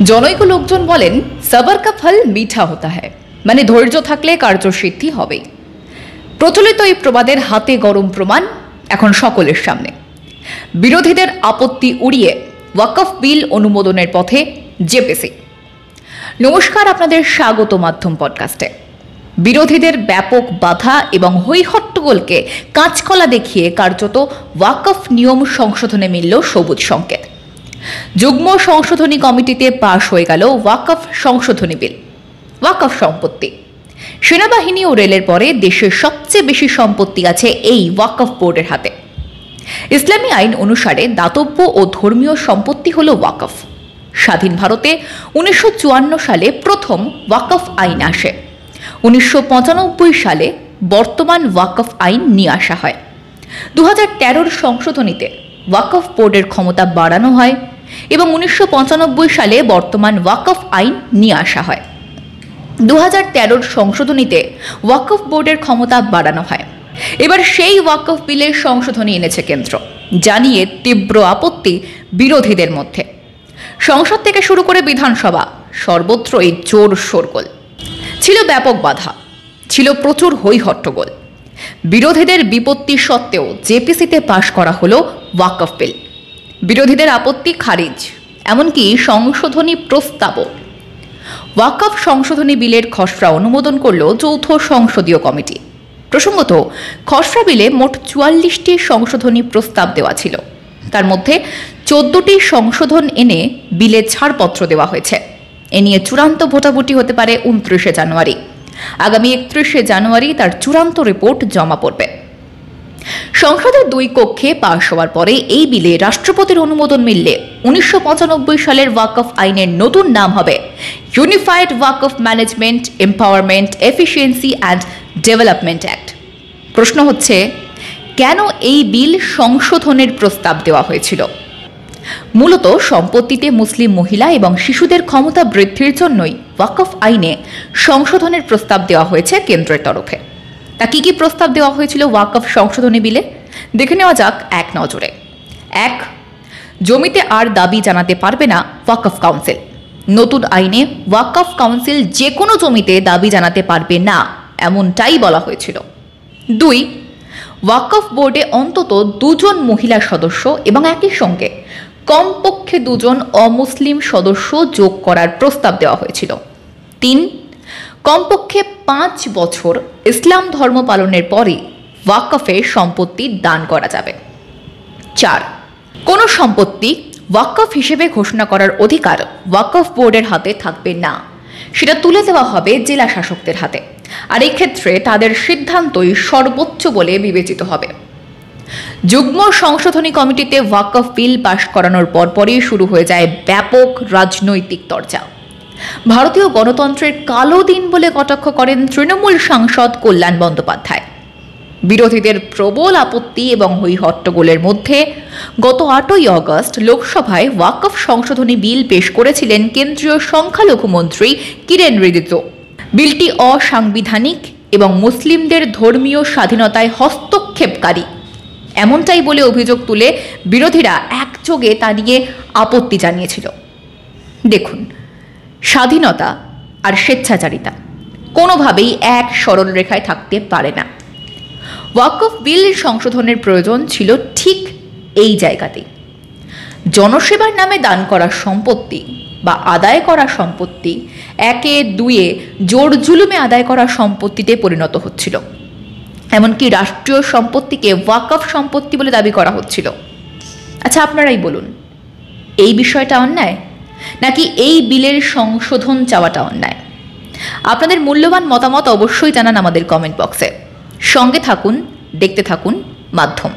জনৈক লোকজন বলেন সবর কা ফল মিঠা হতা হ্যায়, মানে ধৈর্য থাকলে কার্যসিদ্ধি হবে। প্রচলিত এই প্রবাদের হাতে গরম প্রমাণ এখন সকলের সামনে। বিরোধীদের আপত্তি উড়িয়ে ওয়াকফ বিল অনুমোদনের পথে জেপিসি। নমস্কার, আপনাদের স্বাগত মাধ্যম পডকাস্টে। বিরোধীদের ব্যাপক বাধা এবং হৈহট্টগোলকে কাঁচকলা দেখিয়ে কার্যত ওয়াকফ নিয়ম সংশোধনে মিলল সবুজ সংকেত। যুগ্ম সংশোধনী কমিটিতে পাশ হয়ে গেল ওয়াকফ সংশোধনী বিল। ওয়াকফ সম্পত্তি, সেনাবাহিনী ও রেলের পরে দেশের সবচেয়ে বেশি সম্পত্তি আছে এই ওয়াকফ বোর্ডের হাতে। ইসলামী আইন অনুসারে দাতব্য ও ধর্মীয় সম্পত্তি হল ওয়াকফ। স্বাধীন ভারতে 1954 সালে প্রথম ওয়াকফ আইন আসে। 1995 সালে বর্তমান ওয়াকফ আইন নিয়ে আসা হয়। 2013 সংশোধনীতে ওয়াকফ বোর্ডের ক্ষমতা বাড়ানো হয় এবং 1995 সালে বর্তমান ওয়াকফ আইন নিয়ে আসা হয়। 2013 সংশোধনীতে ওয়াকফ বোর্ডের ক্ষমতা বাড়ানো হয়। এবার সেই ওয়াকফ বিলের সংশোধনী এনেছে কেন্দ্র, জানিয়ে তীব্র আপত্তি বিরোধীদের মধ্যে। সংসদ থেকে শুরু করে বিধানসভা সর্বত্রই জোর শোরগোল। ছিল ব্যাপক বাধা, ছিল প্রচুর হৈহট্টগোল। বিরোধীদের বিপত্তি সত্ত্বেও জেপিসিতে পাশ করা হলো ওয়াকফ বিল। বিরোধীদের আপত্তি খারিজ, এমনকি সংশোধনী প্রস্তাবও। ওয়াকফ সংশোধনী বিলের খসড়া অনুমোদন করল যৌথ সংসদীয় কমিটি। প্রসঙ্গত, খসড়া বিলে মোট 44টি সংশোধনী প্রস্তাব দেওয়া ছিল। তার মধ্যে 14টি সংশোধন এনে বিলে ছাড়পত্র দেওয়া হয়েছে। এ নিয়ে চূড়ান্ত ভোটাভুটি হতে পারে 29শে জানুয়ারি। আগামী 31শে জানুয়ারি তার চূড়ান্ত রিপোর্ট জমা পড়বে। সংসদের 2 কক্ষে পাশ হওয়ার পরে এই বিলে রাষ্ট্রপতির অনুমোদন মিললে 1995 সালের ওয়াকফ আইনের নতুন নাম হবে unified Waqf management, empowerment, efficiency and development act. প্রশ্ন হচ্ছে, কেন এই বিল সংশোধনের প্রস্তাব দেওয়া হয়েছিল? মূলত সম্পত্তিতে মুসলিম মহিলা এবং শিশুদের ক্ষমতা বৃদ্ধির জন্যই ওয়াকফ আইনে সংশোধনের প্রস্তাব দেওয়া হয়েছে কেন্দ্রের তরফে। তা কি কি প্রস্তাব দেওয়া হয়েছিল ওয়াকফ সংশোধনী বিলে, দেখে নেওয়া যাক এক নজরে। 1. জমিতে আর দাবি জানাতে পারবে না ওয়াকফ কাউন্সিল। নতুন আইনে ওয়াকফ কাউন্সিল যে কোনো জমিতে দাবি জানাতে পারবে না, এমনটাই বলা হয়েছিল। 2. ওয়াকফ বোর্ডে অন্তত 2 জন মহিলা সদস্য এবং একই সঙ্গে কমপক্ষে 2 জন অমুসলিম সদস্য যোগ করার প্রস্তাব দেওয়া হয়েছিল। 3. কমপক্ষে 5 বছর ইসলাম ধর্ম পালনের পরে ওয়াকফে সম্পত্তি দান করা যাবে। 4. কোনো সম্পত্তি ওয়াকফ হিসেবে ঘোষণা করার অধিকার ওয়াকফ বোর্ডের হাতে থাকবে না, সেটা তুলে দেওয়া হবে জেলা শাসকদের হাতে। আর এই ক্ষেত্রে তাদের সিদ্ধান্তই সর্বোচ্চ বলে বিবেচিত হবে। যুগ্ম সংশোধনী কমিটিতে ওয়াকফ বিল পাশ করানোর পরপরই শুরু হয়ে যায় ব্যাপক রাজনৈতিক চর্চা। ভারতীয় গণতন্ত্রের কালো দিন বলে কটাক্ষ করেন তৃণমূল সাংসদ কল্যাণ বন্দ্যোপাধ্যায়। বিরোধীদের প্রবল আপত্তি এবং হৈহট্টগোলের মধ্যে গত 8ই অগস্ট লোকসভায় ওয়াকফ সংশোধনী বিল পেশ করেছিলেন কেন্দ্রীয় সংখ্যালঘু মন্ত্রী কিরেন রিজিজু। বিলটি অসাংবিধানিক এবং মুসলিমদের ধর্মীয় স্বাধীনতায় হস্তক্ষেপকারী, এমনটাই বলে অভিযোগ তুলে বিরোধীরা একযোগে তা নিয়ে আপত্তি জানিয়েছিল। দেখুন, স্বাধীনতা আর স্বেচ্ছাচারিতা কোনোভাবেই এক সরল রেখায় থাকতে পারে না। ওয়াকফ বিল সংশোধনের প্রয়োজন ছিল ঠিক এই জায়গাতেই। জনসেবার নামে দান করা সম্পত্তি বা আদায় করা সম্পত্তি 1-2 জোর জুলুমে আদায় করা সম্পত্তিতে পরিণত হচ্ছিল। এমনকি রাষ্ট্রীয় সম্পত্তিকে ওয়াকফ সম্পত্তি বলে দাবি করা হচ্ছিল। আচ্ছা, আপনারাই বলুন, এই বিষয়টা অন্যায় নাকি এই বিলের সংশোধন চাওয়াটা অন্যায়? আপনাদের মূল্যবান মতামত অবশ্যই জানান আমাদের কমেন্ট বক্সে। সঙ্গে থাকুন, দেখতে থাকুন মাধ্যম।